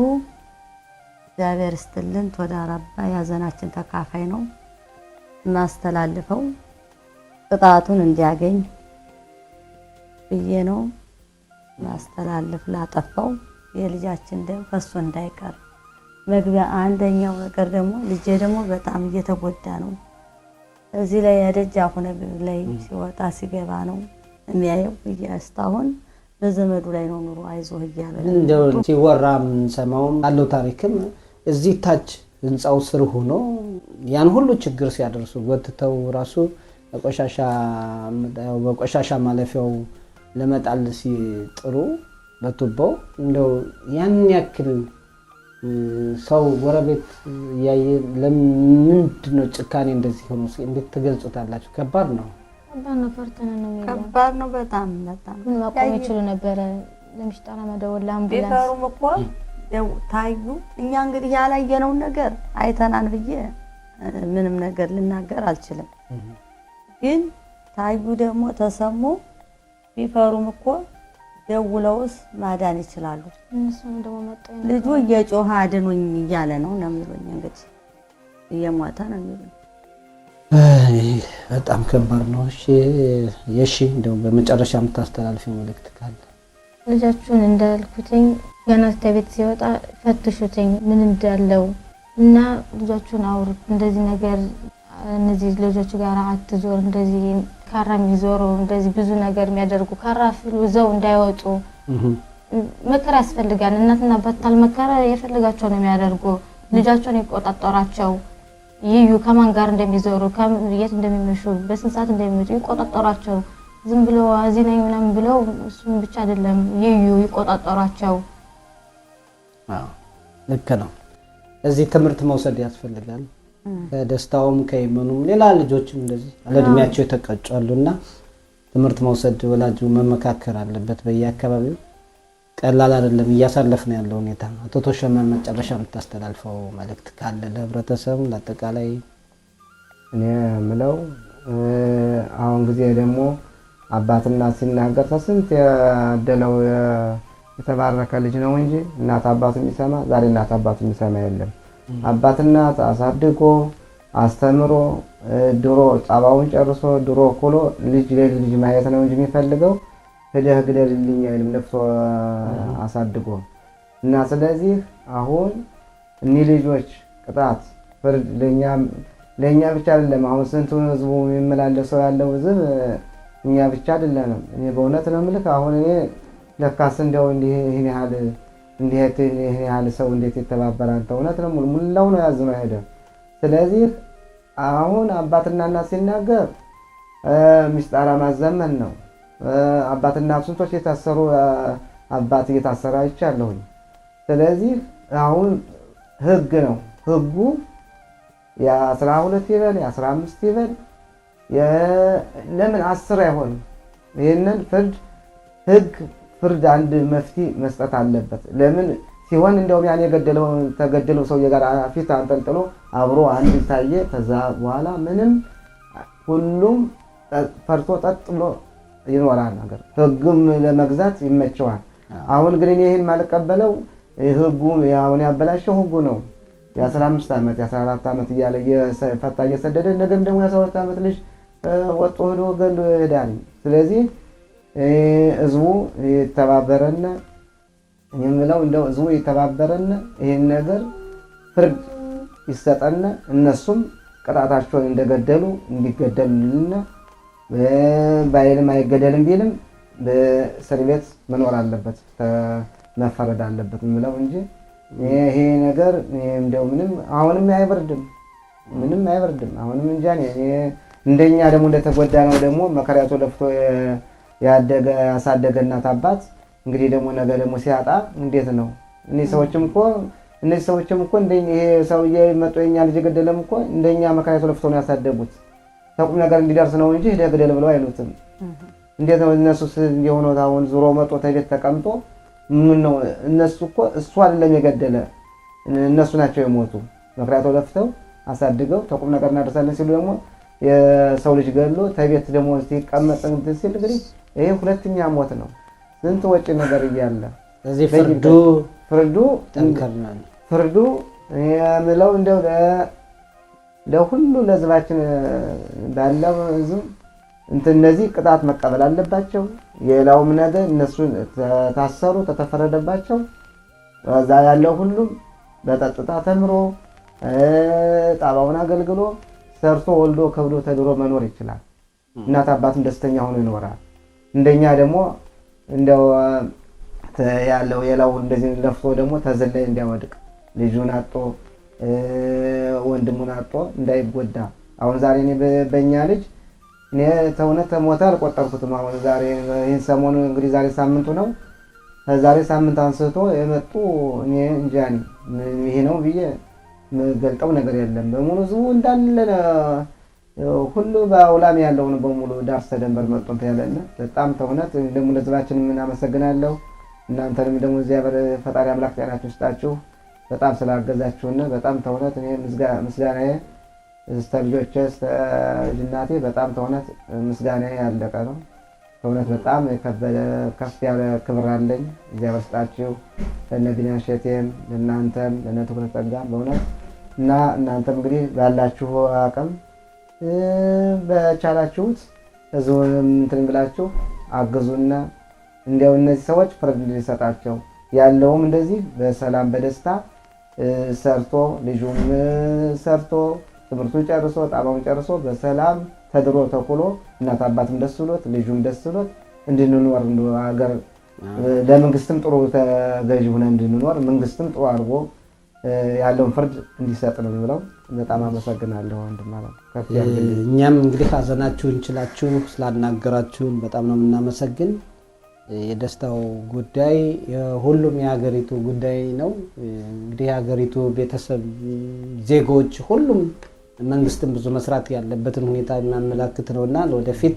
S2: እግዚአብሔር ይስጥልን ተወዳራባ ያዘናችን ተካፋይ ነው። ማስተላልፈው ቅጣቱን እንዲያገኝ ብዬ ነው ማስተላልፍ። ላጠፋው የልጃችን ደም ከሱ እንዳይቀር መግቢያ አንደኛው ነገር ደግሞ ልጄ ደግሞ በጣም እየተጎዳ ነው። እዚህ ላይ ያደጃፉ ነገር ላይ ሲወጣ ሲገባ ነው የሚያየው። እስካሁን በዘመዱ ላይ ነው ኑሮ አይዞህ እያለ
S1: እንደው ሲወራ የምንሰማውም አለው ታሪክም እዚህ ታች ህንፃው ስር ሆኖ ያን ሁሉ ችግር ሲያደርሱ ወጥተው ራሱ በቆሻሻ ማለፊያው ለመጣል ሲጥሩ በቱቦው እንደው ያን ያክል ሰው ጎረቤት ያየ ለምንድን ነው ጭካኔ እንደዚህ ሆኖ እንዴት ትገልጹታላችሁ? ከባድ ነው።
S2: ከባድ ነው በጣም
S4: ምን ማቆም ይችሉ ነበር። ለምሽጣና መደወል ለአምቡላንስ
S2: ቢፈሩም እኮ ታዩ። እኛ እንግዲህ ያላየነውን ነገር አይተናን ብዬ ምንም ነገር ልናገር አልችልም። ግን ታዩ ደግሞ ተሰሙ። ቢፈሩም እኮ ደውለውስ ማዳን ይችላሉ። ልጁ እየጮኸ አድኑኝ እያለ ነው የሚሉኝ። እንግዲህ እየሞተ ነው የሚሉኝ።
S1: በጣም ከባድ ነው። እሺ እንደው በመጨረሻ የምታስተላልፊው መልእክት ካለ?
S4: ልጃችሁን እንዳልኩትኝ ገና ከቤት ሲወጣ ፈትሹትኝ ምን እንዳለው እና ልጃችሁን አውሩት። እንደዚህ ነገር እነዚህ ልጆች ጋር አትዞር፣ እንደዚህ ካራ የሚዞሩ እንደዚህ ብዙ ነገር የሚያደርጉ ካራ ፍሉ ዘው እንዳይወጡ መከራ ያስፈልጋል። እናትና አባት ታልመከረ የፈለጋቸው ነው የሚያደርጉ። ልጃቸውን ይቆጣጠራቸው፣ ይዩ ከማን ጋር እንደሚዞሩ፣ የት እንደሚመሹ፣ በስንት ሰዓት እንደሚመጡ ይቆጣጠራቸው። ዝም ብሎ አዚና ምናምን ብለው እሱን ብቻ አይደለም ይዩ ይቆጣጠራቸው።
S1: ልክ ነው። እዚህ ትምህርት መውሰድ ያስፈልጋል። ከደስታውም ከይመኑም ሌላ ልጆችም እንደዚህ ለእድሜያቸው የተቀጩ አሉና ትምህርት መውሰድ ወላጁ መመካከር አለበት። በየአካባቢው ቀላል አይደለም እያሳለፍን ያለው ሁኔታ። አቶ ተሾመ መጨረሻ የምታስተላልፈው መልእክት ካለ ለህብረተሰቡ ለአጠቃላይ?
S3: እኔ ምለው አሁን ጊዜ ደግሞ አባትና ሲናገር ተስንት ያደለው የተባረከ ልጅ ነው እንጂ እናት አባቱ የሚሰማ ዛሬ እናት አባቱ የሚሰማ የለም። አባትና አሳድጎ አስተምሮ ድሮ ጻባውን ጨርሶ ድሮ ኩሎ ልጅ ልጅ ማየት ነው እንጂ የሚፈልገው ሄደህ ግደልልኝ አይልም ለፍቶ አሳድጎ እና ስለዚህ አሁን እኒህ ልጆች ቅጣት ፍርድ ለኛ ብቻ አይደለም። አሁን ስንቱ ህዝቡ የሚመላለሰው ያለው ህዝብ እኛ ብቻ አይደለም። እኔ በእውነት ነው የምልህ አሁን እኔ ለካስ እንደው ይሄን ያህል ሰው እንዴት ይተባበራል? እውነት ነው ሙላው ነው ያዝነው ሄደ። ስለዚህ አሁን አባትና እናት ሲናገር ምስጣራ ማዘመን ነው። አባትና ስንቶች የታሰሩ አባት እየታሰረ አይቻለሁኝ። ስለዚህ አሁን ህግ ነው። ህጉ የ12 ይበል የ15 ይበል ለምን 10 አይሆንም? ይህንን ፍርድ አንድ መፍትሄ መስጠት አለበት። ለምን ሲሆን እንደውም ያን ተገደለው ሰውዬ ጋር ፊት አንጠልጥሎ አብሮ አንድ ታየ። ከዛ በኋላ ምንም ሁሉም ፈርቶ ጠጥ ብሎ ይኖራል ነገር ህግም ለመግዛት ይመቸዋል። አሁን ግን እኔ ይሄን ማልቀበለው ህጉ አሁን ያበላሸው ህጉ ነው። የ15 ዓመት የ14 ዓመት እያለ የፈታ እየሰደደ ነገም ደግሞ የ12 ዓመት ልጅ ወጥቶ ሄዶ ገሎ ይሄዳል። ስለዚህ ህዝቡ የተባበረና የምለው እንደው ህዝቡ የተባበረና ይሄን ነገር ፍርድ ይሰጠና እነሱም ቅጣታቸውን እንደገደሉ እንዲገደሉልና ባይልም አይገደልም ቢልም በእስር ቤት መኖር አለበት መፈረድ አለበት የምለው እንጂ ይሄ ነገር እንደው ምንም አሁንም አይበርድም አሁንም እንጃ እንደኛ ደግሞ እንደተጎዳ ነው ደግሞ መከራቶ ለፍቶ ያሳደገ እናት አባት እንግዲህ ደግሞ ነገ ደግሞ ሲያጣ እንዴት ነው? እነዚህ ሰዎችም እኮ እንደኛ ይሄ ሰውዬ መጦ የኛ ልጅ ገደለም እኮ እንደኛ መከራቶ ለፍቶ ነው ያሳደጉት። ተቁም ነገር እንዲደርስ ነው እንጂ ሄደ ገደል ብለው አይሉትም። እንዴት ነው እነሱስ እንዲሆነው አሁን ዙሮ መጦ ተቤት ተቀምጦ ምን ነው? እነሱ እኮ እሱ አይደለም የገደለ እነሱ ናቸው የሞቱ። መከራቶ ለፍተው አሳድገው ተቁም ነገር እናደርሳለን ሲሉ ደግሞ የሰው ልጅ ገሎ ተቤት ደግሞ ሲቀመጥ ሲል እንግዲህ ይሄ ሁለተኛ ሞት ነው። ስንት ወጪ ነገር እያለ
S1: ስለዚህ
S3: ፍርዱ የምለው እንደው ለሁሉ ለህዝባችን ባለው ህዝብ እነዚህ ቅጣት መቀበል አለባቸው። የሌላውም ነገር እነሱ ታሰሩ ተፈረደባቸው እዛ ያለው ሁሉም በጠጥታ ተምሮ ጣባውን አገልግሎ ሰርቶ ወልዶ ከብዶ ተድሮ መኖር ይችላል። እናት አባትም ደስተኛ ሆኖ ይኖራል። እንደኛ ደግሞ እንደው ያለው የላው እንደዚህ ለፍቶ ደግሞ ተዘላይ እንዲያወድቅ ልጁን አጥቶ ወንድሙን አጥቶ እንዳይጎዳ። አሁን ዛሬ እኔ በእኛ ልጅ እኔ ተውነት ሞተ አልቆጠርኩትም። አሁን ዛሬ ይህን ሰሞኑ እንግዲህ ዛሬ ሳምንቱ ነው። ከዛሬ ሳምንት አንስቶ የመጡ እኔ እንጃኒ ይሄ ነው ብዬ ገልጠው ነገር የለም። በሙሉ ህዝቡ እንዳለ ሁሉ በአውላም ያለውን በሙሉ ዳር ሰደንበር መጥቶ ያለና በጣም ተውነት ደግሞ ለህዝባችን ምን አመሰግናለሁ። እናንተንም ደግሞ እዚያ ፈጣሪ አምላክ ጤናችሁ ይስጣችሁ። በጣም ስላገዛችሁና በጣም ተውነት እኔ ምስጋናዬ ልጆቼ እናቴ በጣም ተውነት ምስጋናዬ ያለቀ ነው። ተውነት በጣም ከፍ ያለ ክብር አለኝ። እዚያ በስጣችሁ ለነቢና ሸቴም ለእናንተም ለነትኩረት ጸጋም በእውነት እና እናንተም እንግዲህ ባላችሁ አቅም በቻላችሁት ህዝቡንም እንትን ብላችሁ አግዙና እንዲያው እነዚህ ሰዎች ፍርድ ሊሰጣቸው ያለውም እንደዚህ በሰላም በደስታ ሰርቶ ልጁም ሰርቶ ትምህርቱን ጨርሶ ጣባውን ጨርሶ በሰላም ተድሮ ተኩሎ እናት አባትም ደስ ብሎት ልጁም ደስ ብሎት እንድንኖር ሀገር ለመንግስትም ጥሩ ተገዥ ሆነን እንድንኖር መንግስትም ጥሩ አድርጎ ያለውን ፍርድ እንዲሰጥ ነው የምለው። በጣም አመሰግናለሁ ወንድም ማለት ከፍ ያድርግልኝ።
S1: እኛም እንግዲህ ሀዘናችሁን ችላችሁ ስላናገራችሁን በጣም ነው የምናመሰግን። የደስታው ጉዳይ ሁሉም የሀገሪቱ ጉዳይ ነው። እንግዲህ የሀገሪቱ ቤተሰብ ዜጎች፣ ሁሉም መንግስትም ብዙ መስራት ያለበትን ሁኔታ የሚያመላክት ነውና ለወደፊት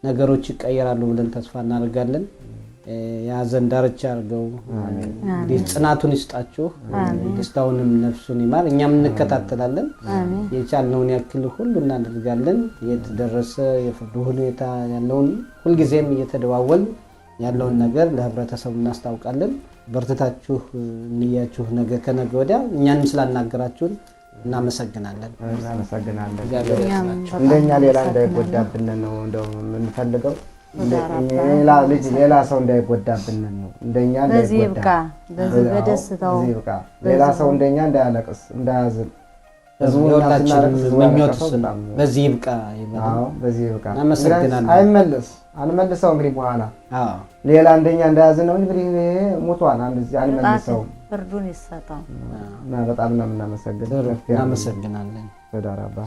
S1: ነገሮች ይቀየራሉ ብለን ተስፋ እናደርጋለን። የሀዘን ዳርቻ አድርገው እንግዲህ ጽናቱን ይስጣችሁ፣ ደስታውንም ነፍሱን ይማር። እኛም እንከታተላለን፣ የቻልነውን ያክል ሁሉ እናደርጋለን። የት ደረሰ የፍርዱ ሁኔታ ያለውን ሁልጊዜም እየተደዋወል ያለውን ነገር ለህብረተሰቡ እናስታውቃለን። በርትታችሁ እንያችሁ ነገ ከነገ ወዲያ እኛንም ስላናገራችሁን እናመሰግናለን።
S3: እንደኛ ሌላ እንዳይጎዳብን ነው እንደው የምንፈልገው። ሌላ ሰው እንዳይጎዳብን ነው። እንደኛ
S2: በዚህ ይብቃ፣ በደስታው
S3: ይብቃ። ሌላ ሰው እንደኛ እንዳያለቅስ እንዳያዝን
S1: የሁላችንም ምኞት በዚህ ይብቃ ይበላል።
S3: በዚህ ይብቃ።
S1: እናመሰግናለን።
S3: አንመልሰው እንግዲህ በኋላ ሌላ እንደኛ እንዳያዝን ነው። እንግዲህ ሞቷል፣ አንመልሰው፣
S2: ፍርዱን ይሰጣው።
S3: በጣም ነው የምናመሰግነው።
S1: እናመሰግናለን።
S3: ተዳራባ